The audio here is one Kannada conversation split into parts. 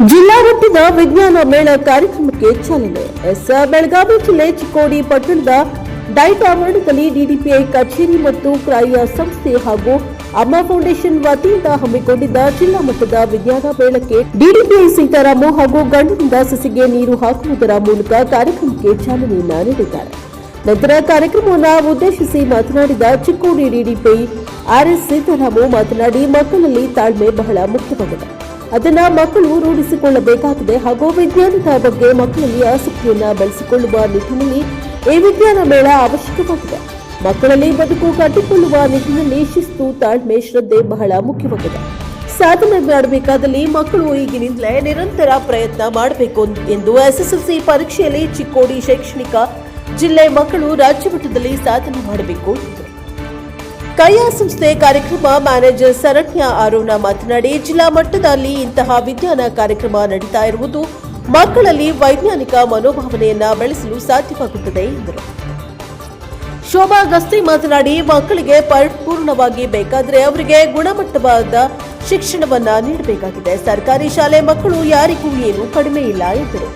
ಜಿಲ್ಲಾ ಮಟ್ಟದ ವಿಜ್ಞಾನ ಮೇಳ ಕಾರ್ಯಕ್ರಮಕ್ಕೆ ಚಾಲನೆ. ಬೆಳಗಾವಿ ಜಿಲ್ಲೆ ಚಿಕ್ಕೋಡಿ ಪಟ್ಟಣದ ಡೈಟ್ ಆವರಣದಲ್ಲಿ ಡಿಡಿಪಿಐ ಕಚೇರಿ ಮತ್ತು ಕ್ರಯ ಸಂಸ್ಥೆ ಹಾಗೂ ಅಮ್ಮ ಫೌಂಡೇಶನ್ ವತಿಯಿಂದ ಹಮ್ಮಿಕೊಂಡಿದ್ದ ಜಿಲ್ಲಾ ಮಟ್ಟದ ವಿಜ್ಞಾನ ಮೇಳಕ್ಕೆ ಡಿಡಿಪಿಐ ಸೀತಾರಾಮು ಹಾಗೂ ಗಂಡನಿಂದ ಸಸಿಗೆ ನೀರು ಹಾಕುವುದರ ಮೂಲಕ ಕಾರ್ಯಕ್ರಮಕ್ಕೆ ಚಾಲನೆಯನ್ನ ನೀಡಿದ್ದಾರೆ. ನಂತರ ಕಾರ್ಯಕ್ರಮವನ್ನು ಉದ್ದೇಶಿಸಿ ಮಾತನಾಡಿದ ಚಿಕ್ಕೋಡಿ ಡಿಡಿಪಿಐ ಆರ್ಎಸ್ ಸೀತಾರಾಮು ಮಾತನಾಡಿ, ಮಕ್ಕಳಲ್ಲಿ ತಾಳ್ಮೆ ಬಹಳ ಮುಖ್ಯವಾಗಿದೆ. ಅದನ್ನು ಮಕ್ಕಳು ರೂಢಿಸಿಕೊಳ್ಳಬೇಕಾಗಿದೆ ಹಾಗೂ ವಿಜ್ಞಾನದ ಬಗ್ಗೆ ಮಕ್ಕಳಲ್ಲಿ ಆಸಕ್ತಿಯನ್ನು ಬೆಳೆಸಿಕೊಳ್ಳುವ ನಿಟ್ಟಿನಲ್ಲಿ ಈ ವಿಜ್ಞಾನ ಮೇಳ ಅವಶ್ಯಕವಾಗಿದೆ. ಮಕ್ಕಳಲ್ಲಿ ಬದುಕು ಕಟ್ಟಿಕೊಳ್ಳುವ ನಿಟ್ಟಿನಲ್ಲಿ ಶಿಸ್ತು, ತಾಳ್ಮೆ, ಶ್ರದ್ಧೆ ಬಹಳ ಮುಖ್ಯವಾಗಿದೆ. ಸಾಧನೆ ಮಾಡಬೇಕಾದಲ್ಲಿ ಮಕ್ಕಳು ಈಗಿನಿಂದಲೇ ನಿರಂತರ ಪ್ರಯತ್ನ ಮಾಡಬೇಕು ಎಂದು ಎಸ್ಎಸ್ಎಲ್ಸಿ ಪರೀಕ್ಷೆಯಲ್ಲಿ ಚಿಕ್ಕೋಡಿ ಶೈಕ್ಷಣಿಕ ಜಿಲ್ಲೆ ಮಕ್ಕಳು ರಾಜ್ಯ ಮಟ್ಟದಲ್ಲಿ ಸಾಧನೆ ಮಾಡಬೇಕು ಎಂದರು. ಕೈಯಾ ಸಂಸ್ಥೆ ಕಾರ್ಯಕ್ರಮ ಮ್ಯಾನೇಜರ್ ಶರಣ್ಯ ಆರೋನ ಮಾತನಾಡಿ, ಜಿಲ್ಲಾ ಮಟ್ಟದಲ್ಲಿ ಇಂತಹ ವಿಜ್ಞಾನ ಕಾರ್ಯಕ್ರಮ ನಡೀತಾ ಇರುವುದು ಮಕ್ಕಳಲ್ಲಿ ವೈಜ್ಞಾನಿಕ ಮನೋಭಾವನೆಯನ್ನ ಬೆಳೆಸಲು ಸಾಧ್ಯವಾಗುತ್ತದೆ ಎಂದರು. ಶೋಭಾ ಗಸ್ತಿ ಮಾತನಾಡಿ, ಮಕ್ಕಳಿಗೆ ಪರಿಪೂರ್ಣವಾಗಿ ಬೇಕಾದರೆ ಅವರಿಗೆ ಗುಣಮಟ್ಟವಾದ ಶಿಕ್ಷಣವನ್ನ ನೀಡಬೇಕಾಗಿದೆ. ಸರ್ಕಾರಿ ಶಾಲೆ ಮಕ್ಕಳು ಯಾರಿಗೂ ಏನು ಕಡಿಮೆ ಇಲ್ಲ ಎಂದರು.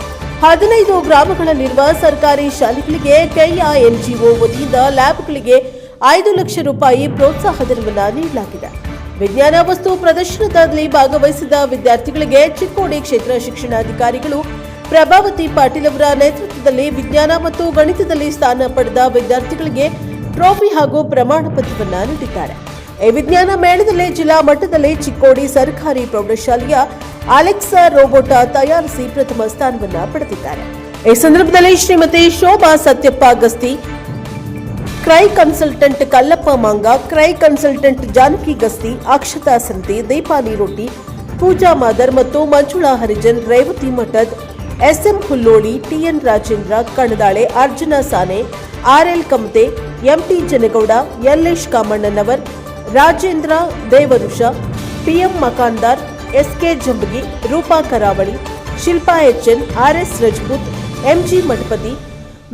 15 ಗ್ರಾಮಗಳಲ್ಲಿರುವ ಸರ್ಕಾರಿ ಶಾಲೆಗಳಿಗೆ ಕೈಯಾ ಎನ್ಜಿಒ ವತಿಯಿಂದ ಲ್ಯಾಬ್ಗಳಿಗೆ 5 ಲಕ್ಷ ರೂಪಾಯಿ ಪ್ರೋತ್ಸಾಹಧನವನ್ನು ನೀಡಲಾಗಿದೆ. ವಿಜ್ಞಾನ ವಸ್ತು ಪ್ರದರ್ಶನದಲ್ಲಿ ಭಾಗವಹಿಸಿದ ವಿದ್ಯಾರ್ಥಿಗಳಿಗೆ ಚಿಕ್ಕೋಡಿ ಕ್ಷೇತ್ರ ಶಿಕ್ಷಣಾಧಿಕಾರಿಗಳು ಪ್ರಭಾವತಿ ಪಾಟೀಲ್ ಅವರ ನೇತೃತ್ವದಲ್ಲಿ ವಿಜ್ಞಾನ ಮತ್ತು ಗಣಿತದಲ್ಲಿ ಸ್ಥಾನ ಪಡೆದ ವಿದ್ಯಾರ್ಥಿಗಳಿಗೆ ಟ್ರೋಫಿ ಹಾಗೂ ಪ್ರಮಾಣ ಪತ್ರವನ್ನು ನೀಡಿದ್ದಾರೆ. ಈ ವಿಜ್ಞಾನ ಮೇಳದಲ್ಲಿ ಜಿಲ್ಲಾ ಮಟ್ಟದಲ್ಲಿ ಚಿಕ್ಕೋಡಿ ಸರ್ಕಾರಿ ಪ್ರೌಢಶಾಲೆಯ ಅಲೆಕ್ಸಾ ರೋಬೋಟ ತಯಾರಿಸಿ ಪ್ರಥಮ ಸ್ಥಾನವನ್ನು ಪಡೆದಿದ್ದಾರೆ. ಈ ಸಂದರ್ಭದಲ್ಲಿ ಶ್ರೀಮತಿ ಶೋಭಾ ಸತ್ಯಪ್ಪ ಗಸ್ತಿ, ಕ್ರೈ ಕನ್ಸಲ್ಟೆಂಟ್ ಕಲ್ಲಪ್ಪ ಮಾಂಗ, ಕ್ರೈ ಕನ್ಸಲ್ಟೆಂಟ್ ಜಾನಕಿ ಗಸ್ತಿ, ಅಕ್ಷತಾ ಸಂತಿ, ದೀಪಾಲಿ ರೊಟ್ಟಿ, ಪೂಜಾ ಮಾದರ್ ಮತ್ತು Manjula Harijan, Revathi Mathad, SM Hulloli, TN Rajendra Kanadale, Arjuna Sane, RL Kamate, MT Janagouda, Yallesh Kamannavar, Rajendra Devarusha, PM Makandar, SK Jambagi, Roopa Karavali, Shilpa HN, RS Rajput, MG Mathapati,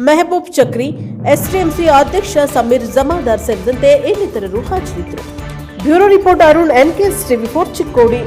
Mehboob Chakri, SDMC ಅಧ್ಯಕ್ಷ ಸಮೀರ್ ಜಮಾದಾರ್ ಸೇರಿದಂತೆ ಇನ್ನಿತರರು ಹಾಜರಿದ್ದರು. ಬ್ಯೂರೋ ರಿಪೋರ್ಟ್ ಅರುಣ್, ಎನ್ಕೆಎಸ್ ಟಿವಿ4 ಚಿಕ್ಕೋಡಿ.